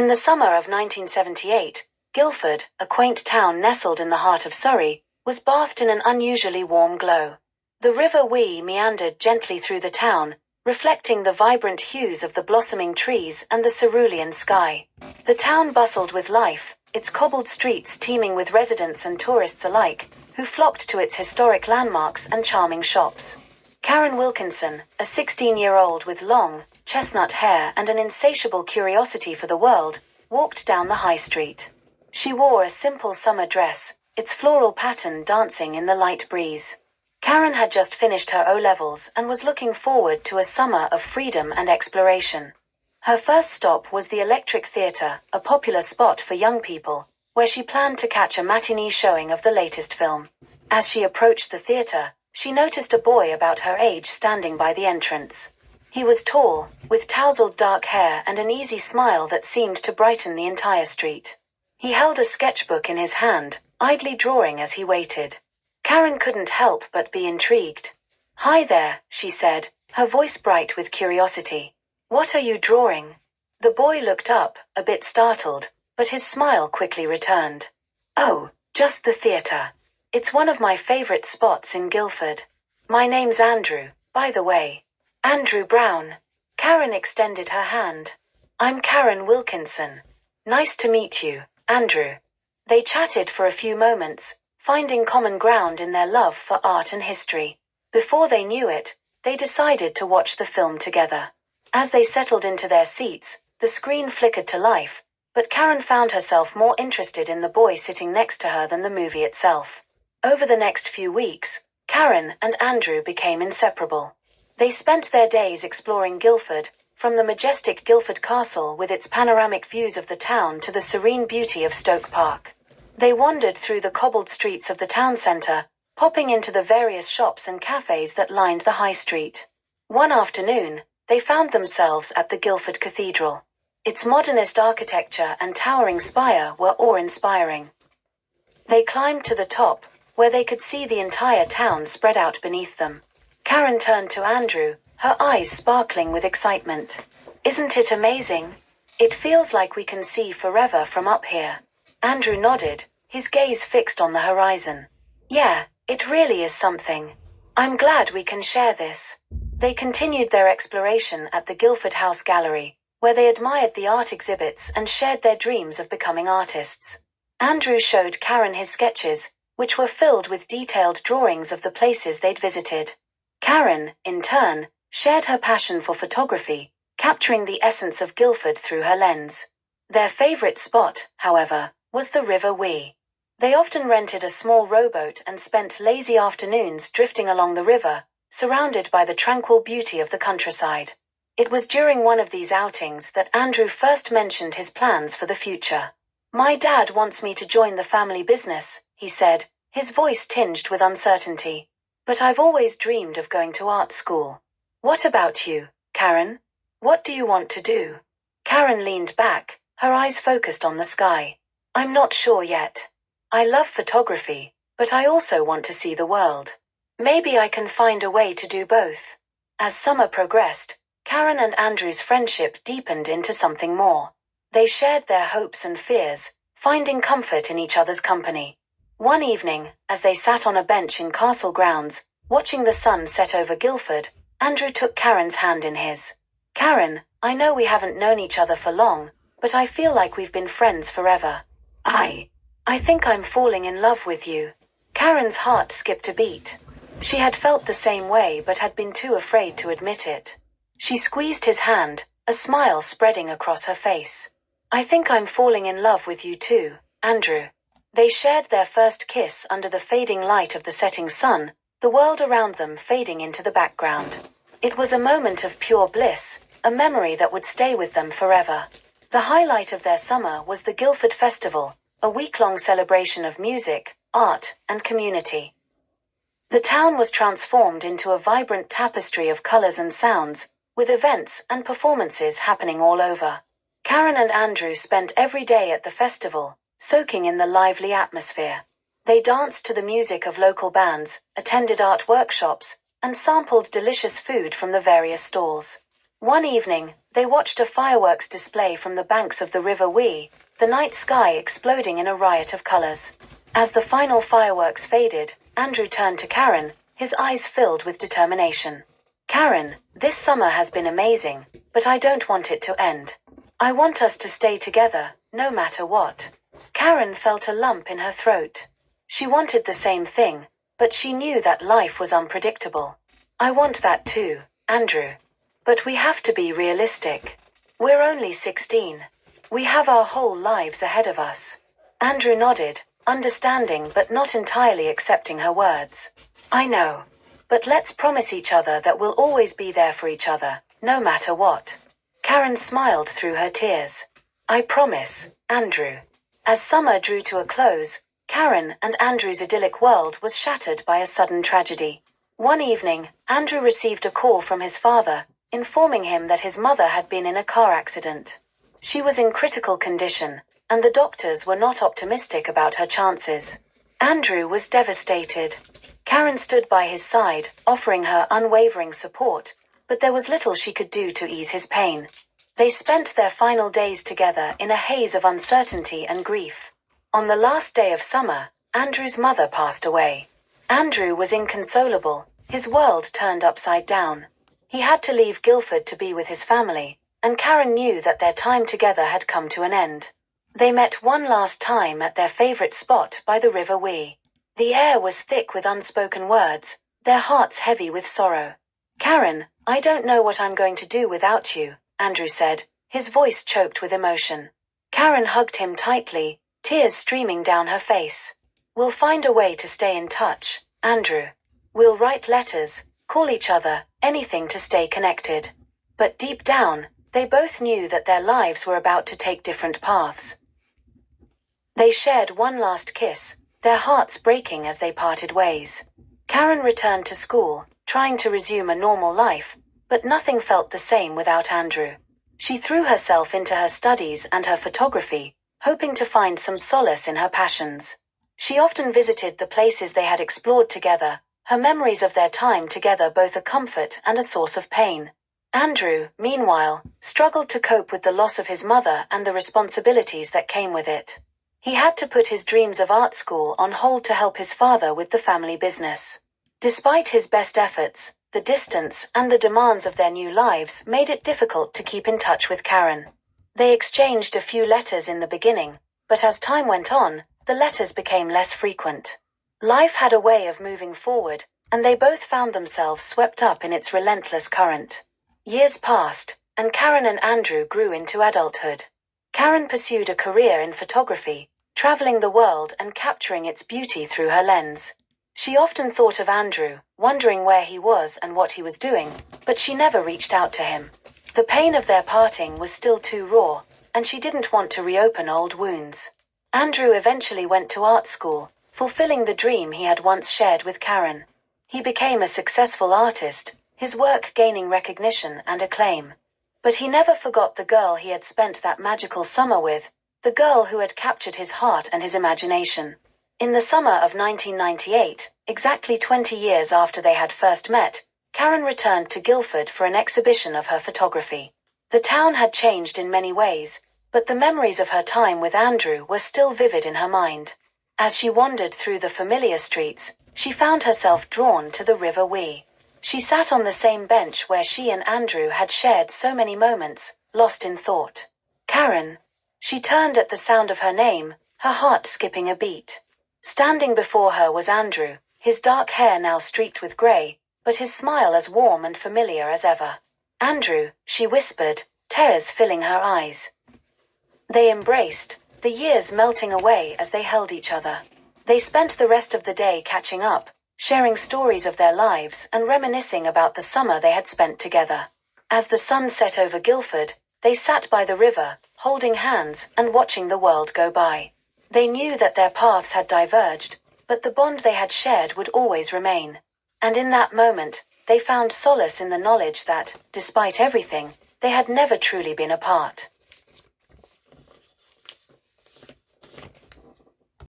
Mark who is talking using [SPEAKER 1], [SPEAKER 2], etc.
[SPEAKER 1] In the summer of 1978, Guildford, a quaint town nestled in the heart of Surrey, was bathed in an unusually warm glow. The River Wee meandered gently through the town, reflecting the vibrant hues of the blossoming trees and the cerulean sky. The town bustled with life, its cobbled streets teeming with residents and tourists alike, who flocked to its historic landmarks and charming shops. Karen Wilkinson, a 16-year-old with long, chestnut hair and an insatiable curiosity for the world, walked down the high street. She wore a simple summer dress, its floral pattern dancing in the light breeze. Karen had just finished her O-levels and was looking forward to a summer of freedom and exploration. Her first stop was the Electric Theatre, a popular spot for young people, where she planned to catch a matinee showing of the latest film. As she approached the theatre, she noticed a boy about her age standing by the entrance. He was tall, with tousled dark hair and an easy smile that seemed to brighten the entire street. He held a sketchbook in his hand, idly drawing as he waited. Karen couldn't help but be intrigued. "Hi there," she said, her voice bright with curiosity. "What are you drawing?" The boy looked up, a bit startled, but his smile quickly returned. "Oh, just the theatre. It's one of my favorite spots in Guildford. My name's Andrew, by the way." "Andrew Brown." Karen extended her hand. "I'm Karen Wilkinson. Nice to meet you, Andrew." They chatted for a few moments, finding common ground in their love for art and history. Before they knew it, they decided to watch the film together. As they settled into their seats, the screen flickered to life, but Karen found herself more interested in the boy sitting next to her than the movie itself. Over the next few weeks, Karen and Andrew became inseparable. They spent their days exploring Guildford, from the majestic Guildford Castle with its panoramic views of the town to the serene beauty of Stoke Park. They wandered through the cobbled streets of the town centre, popping into the various shops and cafes that lined the high street. One afternoon, they found themselves at the Guildford Cathedral. Its modernist architecture and towering spire were awe-inspiring. They climbed to the top, where they could see the entire town spread out beneath them. Karen turned to Andrew, her eyes sparkling with excitement. "Isn't it amazing? It feels like we can see forever from up here." Andrew nodded, his gaze fixed on the horizon. "Yeah, it really is something. I'm glad we can share this." They continued their exploration at the Guildford House Gallery, where they admired the art exhibits and shared their dreams of becoming artists. Andrew showed Karen his sketches, which were filled with detailed drawings of the places they'd visited. Karen, in turn, shared her passion for photography, capturing the essence of Guildford through her lens. Their favorite spot, however, was the River Wee. They often rented a small rowboat and spent lazy afternoons drifting along the river, surrounded by the tranquil beauty of the countryside. It was during one of these outings that Andrew first mentioned his plans for the future. "My dad wants me to join the family business," he said, his voice tinged with uncertainty. "But I've always dreamed of going to art school." "What about you, Karen? What do you want to do?" Karen leaned back, her eyes focused on the sky. "I'm not sure yet. I love photography, but I also want to see the world. Maybe I can find a way to do both." As summer progressed, Karen and Andrew's friendship deepened into something more. They shared their hopes and fears, finding comfort in each other's company. One evening, as they sat on a bench in Castle grounds, watching the sun set over Guildford, Andrew took Karen's hand in his. "Karen, I know we haven't known each other for long, but I feel like we've been friends forever. I think I'm falling in love with you." Karen's heart skipped a beat. She had felt the same way but had been too afraid to admit it. She squeezed his hand, a smile spreading across her face. "I think I'm falling in love with you too, Andrew." They shared their first kiss under the fading light of the setting sun, the world around them fading into the background. It was a moment of pure bliss, a memory that would stay with them forever. The highlight of their summer was the Guildford Festival, a week-long celebration of music, art, and community. The town was transformed into a vibrant tapestry of colors and sounds, with events and performances happening all over. Karen and Andrew spent every day at the festival, soaking in the lively atmosphere. They danced to the music of local bands, attended art workshops, and sampled delicious food from the various stalls. One evening, They watched a fireworks display from the banks of the River Wee, the night sky exploding in a riot of colors. As the final fireworks faded, Andrew turned to Karen, his eyes filled with determination. Karen, this summer has been amazing, but I don't want it to end. I want us to stay together, no matter what. Karen felt a lump in her throat. She wanted the same thing, but she knew that life was unpredictable. I want that too, Andrew. But we have to be realistic. We're only 16. We have our whole lives ahead of us. Andrew nodded, understanding but not entirely accepting her words. I know. But let's promise each other that we'll always be there for each other, no matter what. Karen smiled through her tears. I promise, Andrew. As summer drew to a close, Karen and Andrew's idyllic world was shattered by a sudden tragedy. One evening, Andrew received a call from his father, informing him that his mother had been in a car accident. She was in critical condition, and the doctors were not optimistic about her chances. Andrew was devastated. Karen stood by his side, offering her unwavering support, but there was little she could do to ease his pain. They spent their final days together in a haze of uncertainty and grief. On the last day of summer, Andrew's mother passed away. Andrew was inconsolable, his world turned upside down. He had to leave Guildford to be with his family, and Karen knew that their time together had come to an end. They met one last time at their favorite spot by the River Wee. The air was thick with unspoken words, their hearts heavy with sorrow. Karen, I don't know what I'm going to do without you, Andrew said, his voice choked with emotion. Karen hugged him tightly, tears streaming down her face. We'll find a way to stay in touch, Andrew. We'll write letters, call each other, anything to stay connected. But deep down, they both knew that their lives were about to take different paths. They shared one last kiss, their hearts breaking as they parted ways. Karen returned to school, trying to resume a normal life, but nothing felt the same without Andrew. She threw herself into her studies and her photography, hoping to find some solace in her passions. She often visited the places they had explored together, her memories of their time together both a comfort and a source of pain. Andrew, meanwhile, struggled to cope with the loss of his mother and the responsibilities that came with it. He had to put his dreams of art school on hold to help his father with the family business. Despite his best efforts, the distance and the demands of their new lives made it difficult to keep in touch with Karen. They exchanged a few letters in the beginning, but as time went on, the letters became less frequent. Life had a way of moving forward, and they both found themselves swept up in its relentless current. Years passed, and Karen and Andrew grew into adulthood. Karen pursued a career in photography, traveling the world and capturing its beauty through her lens. She often thought of Andrew, wondering where he was and what he was doing, but she never reached out to him. The pain of their parting was still too raw, and she didn't want to reopen old wounds. Andrew eventually went to art school, fulfilling the dream he had once shared with Karen. He became a successful artist, his work gaining recognition and acclaim. But he never forgot the girl he had spent that magical summer with, the girl who had captured his heart and his imagination. In the summer of 1998, exactly 20 years after they had first met, Karen returned to Guildford for an exhibition of her photography. The town had changed in many ways, but the memories of her time with Andrew were still vivid in her mind. As she wandered through the familiar streets, she found herself drawn to the River Wee. She sat on the same bench where she and Andrew had shared so many moments, lost in thought. Karen. She turned at the sound of her name, her heart skipping a beat. Standing before her was Andrew, his dark hair now streaked with grey, but his smile as warm and familiar as ever. Andrew, she whispered, tears filling her eyes. They embraced, the years melting away as they held each other. They spent the rest of the day catching up, sharing stories of their lives and reminiscing about the summer they had spent together. As the sun set over Guildford, they sat by the river, holding hands and watching the world go by. They knew that their paths had diverged, but the bond they had shared would always remain. And in that moment, they found solace in the knowledge that, despite everything, they had never truly been apart.